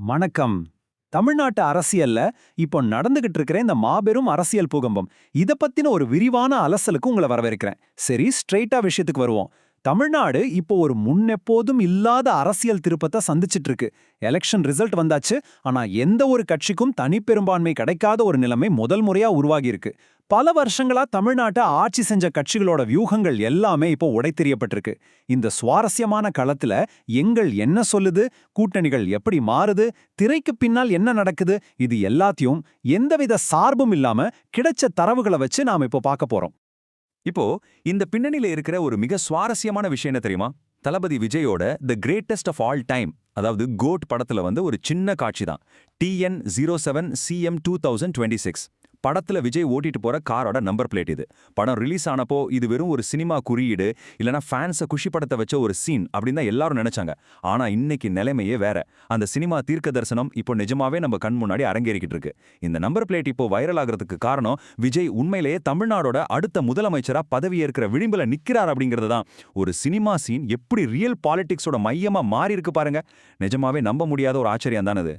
வணக்கம். தமிழ்நாட்டு அரசியல்ல இப்போ நடந்துகிட்டு இருக்கிற இந்த மாபெரும் அரசியல் பூகம்பம் இத பத்தின ஒரு விரிவான அலசலுக்கு உங்களை வரவேற்கிறேன். சரி, ஸ்ட்ரெயிட்டா விஷயத்துக்கு வருவோம். தமிழ்நாடு இப்போ ஒரு முன்னெப்போதும் இல்லாத அரசியல் திருப்பத்தை சந்திச்சிட்டு இருக்கு. எலெக்ஷன் ரிசல்ட் வந்தாச்சு. ஆனா எந்த ஒரு கட்சிக்கும் தனிப்பெரும்பான்மை கிடைக்காத ஒரு நிலைமை முதல் முறையா உருவாகி இருக்கு. பல வருஷங்களா தமிழ்நாட்டை ஆட்சி செஞ்ச கட்சிகளோட வியூகங்கள் எல்லாமே இப்போ உடைத்தெறியப்பட்டிருக்கு. இந்த சுவாரஸ்யமான களத்துல எங்கள் என்ன சொல்லுது, கூட்டணிகள் எப்படி மாறுது, திரைக்கு பின்னால் என்ன நடக்குது, இது எல்லாத்தையும் எந்தவித சார்பும் இல்லாம கிடைச்ச தரவுகளை வச்சு நாம இப்போ பார்க்க போறோம். இப்போ இந்த பின்னணியில இருக்கிற ஒரு மிக சுவாரஸ்யமான விஷயம் என்ன தெரியுமா? தளபதி விஜயோட the greatest of all time, அதாவது கோட் படத்துல ஒரு சின்ன காட்சி தான். TN07CM2026 படத்துல விஜய் ஓட்டிட்டு போற காரோட நம்பர் பிளேட் இது. படம் ரிலீஸ் ஆனப்போ இது வெறும் ஒரு சினிமா குறியீடு, இல்லனா ஃபேன்ஸை குஷிப்படுத்த வச்ச ஒரு சீன் அப்படின்னு தான் எல்லாரும் நினைச்சாங்க. ஆனா இன்னைக்கு நிலைமையே வேற. அந்த சினிமா தீர்க்க தரிசனம் இப்போ நிஜமாவே நம்ம கண் முன்னாடி அரங்கேறிக்கிட்டு இருக்கு. இந்த நம்பர் பிளேட் இப்போ வைரல் ஆகிறதுக்கு காரணம் விஜய் உண்மையிலேயே தமிழ்நாடோட அடுத்த முதலமைச்சரா பதவியேற்கிற விளிம்புல நிக்கிறார் அப்படிங்கிறது தான். ஒரு சினிமா சீன் எப்படி ரியல் பாலிடிக்ஸோட மையமா மாறி இருக்கு பாருங்க. நிஜமாவே நம்ப முடியாத ஒரு ஆச்சரியம் தானே அது.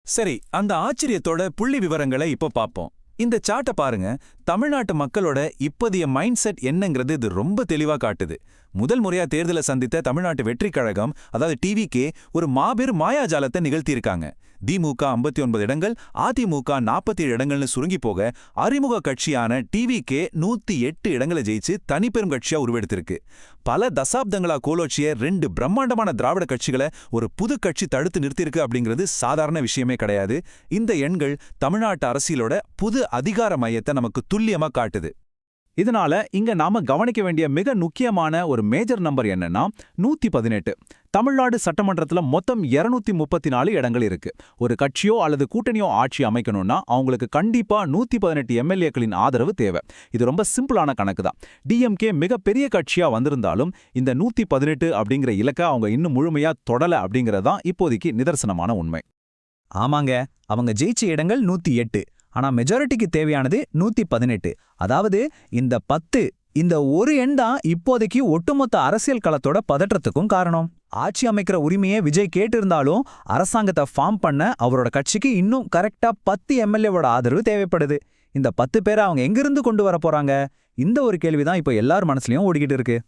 சரி, அந்த ஆச்சரியத்தோட புள்ளி விவரங்களை இப்போ பார்ப்போம். இந்த சார்ட்டை பாருங்க. தமிழ்நாட்டு மக்களோட இப்போதைய மைண்ட் செட் என்னங்கிறது இது ரொம்ப தெளிவா காட்டுது. முதல் முறையா தேர்தலை சந்தித்த தமிழ்நாட்டு வெற்றி கழகம், அதாவது டிவிகே, ஒரு மாபெரும் மாயாஜாலத்தை நிகழ்த்தியிருக்காங்க. திமுக 59 இடங்கள், அதிமுக 47 இடங்கள்னு சுருங்கி போக, அறிமுக கட்சியான டிவிகே 108 இடங்களை ஜெயிச்சு தனிப்பெரும் கட்சியா உருவெடுத்திருக்கு. பல தசாப்தங்களா கோலோச்சிய 2 பிரம்மாண்டமான திராவிட கட்சிகளை ஒரு புது கட்சி தடுத்து நிறுத்தியிருக்கு அப்படிங்கிறது சாதாரண விஷயமே கிடையாது. இந்த எண்கள் தமிழ்நாட்டு அரசியலோட புது அதிகார மையத்தை நமக்கு துல்லியமா காட்டுது. இதனால இங்க நாம கவனிக்க வேண்டிய மிக முக்கியமான ஒரு மேஜர் நம்பர் என்னன்னா 118. தமிழ்நாடு சட்டமன்றத்துல மொத்தம் 234 இடங்கள் இருக்கு. ஒரு கட்சியோ அல்லது கூட்டணியோ ஆட்சி அமைக்கணும்னா அவங்களுக்கு கண்டிப்பா 118 எம்எல்ஏக்களின் ஆதரவு தேவை. இது ரொம்ப சிம்பிளான கணக்கு தான். டிஎம்கே மிகப்பெரிய கட்சியா வந்திருந்தாலும் இந்த 118 அப்படிங்கிற இலக்கை அவங்க இன்னும் முழுமையா தொடல அப்படிங்கறதான் இப்போதைக்கு நிதர்சனமான உண்மை. ஆமாங்க, அவங்க ஜெயிச்ச இடங்கள் 108. ஆனா மெஜாரிட்டிக்கு தேவையானது 118. அதாவது இந்த 10, இந்த ஒரு எண் தான் இப்போதைக்கு ஒட்டுமொத்த அரசியல் களத்தோட பதற்றத்துக்கும் காரணம். ஆட்சி அமைக்கிற உரிமையை விஜய் கேட்டிருந்தாலும் அரசாங்கத்தை ஃபார்ம் பண்ண அவரோட கட்சிக்கு இன்னும் கரெக்டா 10 எம்எல்ஏவோட ஆதரவு தேவைப்படுது. இந்த 10 பேரை அவங்க எங்கிருந்து கொண்டு வர போறாங்க? இந்த ஒரு கேள்விதான் இப்போ எல்லார் மனசுலயும் ஓடிக்கிட்டு இருக்கு.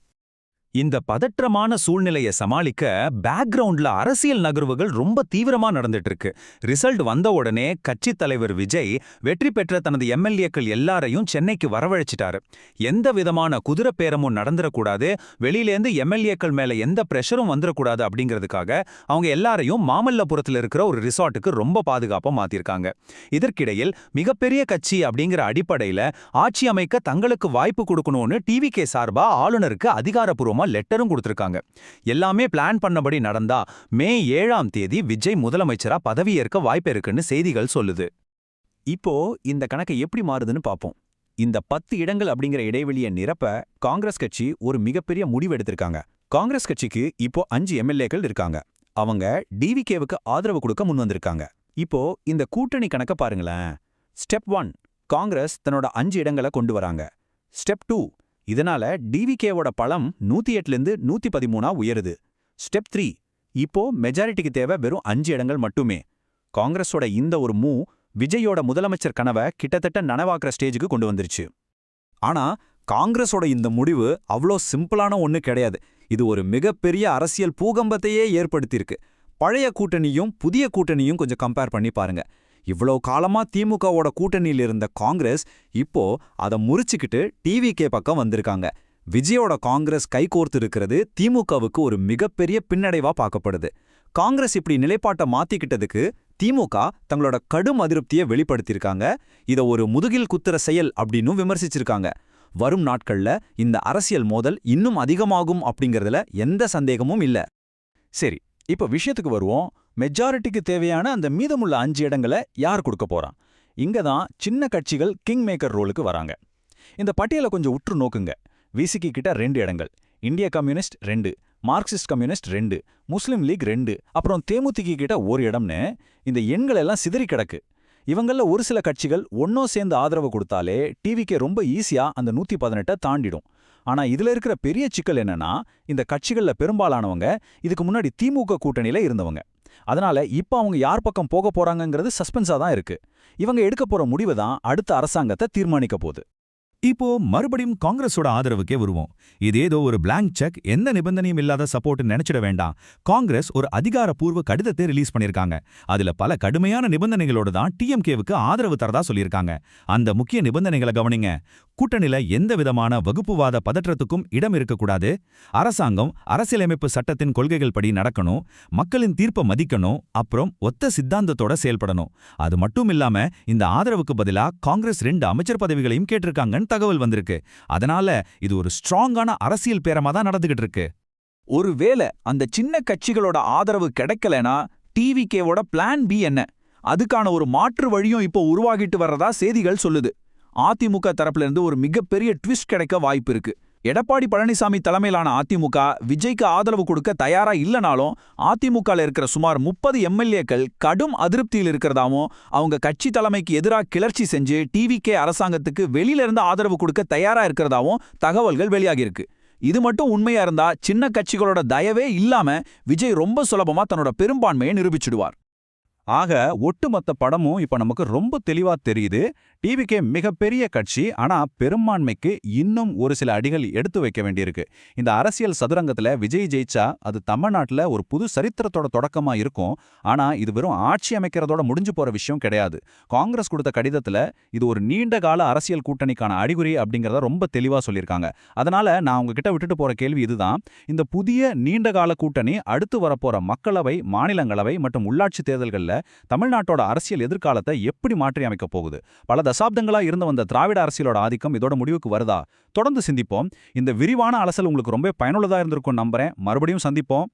இந்த பதற்றமான சூழ்நிலையை சமாளிக்க பேக்ரவுண்ட்ல அரசியல் நகர்வுகள் ரொம்ப தீவிரமா நடந்துட்டு இருக்கு. ரிசல்ட் வந்த உடனே கட்சி தலைவர் விஜய் வெற்றி பெற்ற தனது எம்எல்ஏக்கள் எல்லாரையும் சென்னைக்கு வரவழைச்சிட்டாரு. எந்த விதமான குதிரை பேரமும் நடந்துடக்கூடாது, வெளியிலேருந்து எம்எல்ஏக்கள் மேல எந்த பிரஷரும் வந்துடக்கூடாது அப்படிங்கிறதுக்காக அவங்க எல்லாரையும் மாமல்லபுரத்தில் இருக்கிற ஒரு ரிசார்ட்டுக்கு ரொம்ப பாதுகாப்பா மாத்திருக்காங்க. இதற்கிடையில் மிகப்பெரிய கட்சி அப்படிங்கிற அடிப்படையில ஆட்சி அமைக்க தங்களுக்கு வாய்ப்பு கொடுக்கணும்னு டிவிகே சார்பா ஆளுநருக்கு அதிகாரப்பூர்வமா லெட்டரும் கொடுத்திருக்காங்க. எல்லாமே பிளான் பண்ணபடி நடந்தா மே 7ஆம் தேதி விஜய் முதலமைச்சரா பதவியேற்க வாய்ப்பு இருக்குன்னு செய்திகள் சொல்லுது. இப்போ இந்த கணக்கை எப்படி மாறுதுன்னு பாப்போம். இந்த 10 இடங்கள் அப்படிங்கிற இடைவெளியை நிரப்ப காங்கிரஸ் கட்சி ஒரு மிகப்பெரிய முடிவு எடுத்திருக்காங்க. காங்கிரஸ் கட்சிக்கு இப்போ 5 எம்எல்ஏக்கள் இருக்காங்க. அவங்க டிவிகேவுக்கு ஆதரவு கொடுக்க முன் வந்திருக்காங்க. இப்போ இந்த கூட்டணி கணக்க பாருங்களேன். ஸ்டெப் 1, காங்கிரஸ் தன்னோட 5 இடங்களை கொண்டு வராங்க. ஸ்டெப் 2, இதனால டிவிகேவோட பலம் 108லேருந்து 113ஆ உயருது. ஸ்டெப் 3, இப்போ மெஜாரிட்டிக்கு தேவை வெறும் 5 இடங்கள் மட்டுமே. காங்கிரஸோட இந்த ஒரு மூவ் விஜயோட முதலமைச்சர் கனவை கிட்டத்தட்ட நனவாக்குற ஸ்டேஜுக்கு கொண்டு வந்துருச்சு. ஆனா காங்கிரஸோட இந்த முடிவு அவ்வளோ சிம்பிளான ஒண்ணு கிடையாது. இது ஒரு மிகப்பெரிய அரசியல் பூகம்பத்தையே ஏற்படுத்தியிருக்கு. பழைய கூட்டணியும் புதிய கூட்டணியும் கொஞ்சம் கம்பேர் பண்ணி பாருங்க. இவ்வளோ காலமா திமுகவோட கூட்டணியில் இருந்த காங்கிரஸ் இப்போ அதை முறிச்சுக்கிட்டு டிவிகே பக்கம் வந்திருக்காங்க. விஜயோட காங்கிரஸ் கைகோர்த்து இருக்கிறது திமுகவுக்கு ஒரு மிகப்பெரிய பின்னடைவா பார்க்கப்படுது. காங்கிரஸ் இப்படி நிலைப்பாட்டை மாத்திக்கிட்டதுக்கு திமுக தங்களோட கடும் அதிருப்தியை வெளிப்படுத்தியிருக்காங்க. இதை ஒரு முதுகில் குத்துற செயல் அப்படின்னு விமர்சிச்சிருக்காங்க. வரும் நாட்கள்ல இந்த அரசியல் மோதல் இன்னும் அதிகமாகும் அப்படிங்கறதுல எந்த சந்தேகமும் இல்ல. சரி, இப்ப விஷயத்துக்கு வருவோம். மெஜாரிட்டிக்கு தேவையான அந்த மீதமுள்ள 5 இடங்களை யார் கொடுக்க போறான்? இங்க தான் சின்ன கட்சிகள் கிங் மேக்கர் ரோலுக்கு வராங்க. இந்த பட்டியலை கொஞ்சம் உற்று நோக்குங்க. விசிகி கிட்ட 2 இடங்கள், இந்திய கம்யூனிஸ்ட் 2, மார்க்சிஸ்ட் கம்யூனிஸ்ட் 2, முஸ்லிம் லீக் 2, அப்புறம் தேமுதிக கிட்ட 1 இடம்னு இந்த எண்கள் எல்லாம் சிதறி கிடக்கு. இவங்கள ஒரு சில கட்சிகள் ஒன்னோ சேர்ந்து ஆதரவு கொடுத்தாலே டிவிக்கே ரொம்ப ஈஸியா அந்த 118 தாண்டிடும். ஆனா இதுல இருக்கிற பெரிய சிக்கல் என்னன்னா, இந்த கட்சிகள்ல பெரும்பாலானவங்க இதுக்கு முன்னாடி திமுக கூட்டணியில இருந்தவங்க. அதனால இப்போ அவங்க யார் பக்கம் போக போறாங்கங்கிறது சஸ்பென்ஸா தான் இருக்கு. இவங்க எடுக்க போற முடிவு தான் அடுத்த அரசாங்கத்தை தீர்மானிக்க போகுது. இப்போ மறுபடியும் காங்கிரஸோட ஆதரவுக்கே வருவோம். இது ஏதோ ஒரு பிளாங்க் செக், எந்த நிபந்தனையும் இல்லாத சப்போர்ட் நினைச்சிட வேண்டாம். காங்கிரஸ் ஒரு அதிகாரப்பூர்வ கடிதத்தை ரிலீஸ் பண்ணிருக்காங்க. அதுல பல கடுமையான நிபந்தனைகளோட தான் டிஎம்கேவுக்கு ஆதரவு தரதா சொல்லியிருக்காங்க. அந்த முக்கிய நிபந்தனைகளை கவனிங்க. கூட்டணியில எந்த விதமான வகுப்புவாத பதற்றத்துக்கும் இடம் இருக்கக்கூடாது. அரசாங்கம் அரசியலமைப்பு சட்டத்தின் கொள்கைகள் படி நடக்கணும். மக்களின் தீர்ப்பை மதிக்கணும். அப்புறம் ஒத்த சித்தாந்தத்தோட செயல்படணும். அது மட்டும் இல்லாம இந்த ஆதரவுக்கு பதிலா காங்கிரஸ் 2 அமைச்சர் பதவிகளையும் கேட்டிருக்காங்கன்னு தகவல் வந்திருக்கு. அதனால இது ஒரு ஸ்ட்ராங்கான அரசியல் பேரமா தான் நடந்துகிட்டு இருக்கு. ஒருவேளை அந்த சின்ன கட்சிகளோட ஆதரவு கிடைக்கலனா டிவிகேவோட பிளான் பி என்ன? அதுக்கான ஒரு மாற்று வழியும் இப்போ உருவாகிட்டு வர்றதா செய்திகள் சொல்லுது. அதிமுக தரப்புல இருந்து ஒரு மிகப்பெரிய ட்விஸ்ட் கிடைக்க வாய்ப்பு இருக்கு. எடப்பாடி பழனிசாமி தலைமையிலான அதிமுக விஜய்க்கு ஆதரவு கொடுக்க தயாரா இல்லனாலும் அதிமுகல இருக்கிற சுமார் 30 எம்எல்ஏக்கள் கடும் அதிருப்தியில் இருக்கிறதாவும் அவங்க கட்சி தலைமைக்கு எதிராக கிளர்ச்சி செஞ்சு டிவிகே அரசாங்கத்துக்கு வெளியில இருந்து ஆதரவு கொடுக்க தயாரா இருக்கிறதாவும் தகவல்கள் வெளியாகியிருக்கு. இது மட்டும் உண்மையா இருந்தா சின்ன கட்சிகளோட தயவே இல்லாம விஜய் ரொம்ப சுலபமா தன்னோட பெரும்பான்மையை நிரூபிச்சிடுவார். ஆக ஒட்டுமொத்த படமும் இப்ப நமக்கு ரொம்ப தெளிவா தெரியுது. டிவிகே மிகப்பெரிய கட்சி, ஆனா பெரும்பான்மைக்கு இன்னும் ஒரு சில அடிகள் எடுத்து வைக்க வேண்டியிருக்கு. இந்த அரசியல் சதுரங்கத்துல விஜய் ஜெயிச்சா அது தமிழ்நாட்டுல ஒரு புது சரித்திரத்தோட தொடக்கமா இருக்கும். ஆனா இது வெறும் ஆட்சி அமைக்கிறதோட முடிஞ்சு போற விஷயம் கிடையாது. காங்கிரஸ் கொடுத்த கடிதத்துல இது ஒரு நீண்ட கால அரசியல் கூட்டணிக்கான அறிகுறி அப்படிங்கறத ரொம்ப தெளிவா சொல்லியிருக்காங்க. அதனால நான் உங்ககிட்ட விட்டுட்டு போற கேள்வி இதுதான். இந்த புதிய நீண்ட கால கூட்டணி அடுத்து வரப்போற மக்களவை, மாநிலங்களவை மற்றும் உள்ளாட்சி தேர்தல்கள்ல தமிழ்நாட்டோட அரசியல் எதிர்காலத்தை எப்படி மாற்றி அமைக்க போகுது? பல தசாப்தங்களா இருந்து வந்த திராவிட அரசியலோட ஆதிக்கம் இதோட முடிவுக்கு வருதா? தொடர்ந்து சிந்திப்போம். இந்த விரிவான அலசல் உங்களுக்கு ரொம்ப பயனுள்ளதா இருந்திருக்கும் நம்புறேன். மறுபடியும் சந்திப்போம்.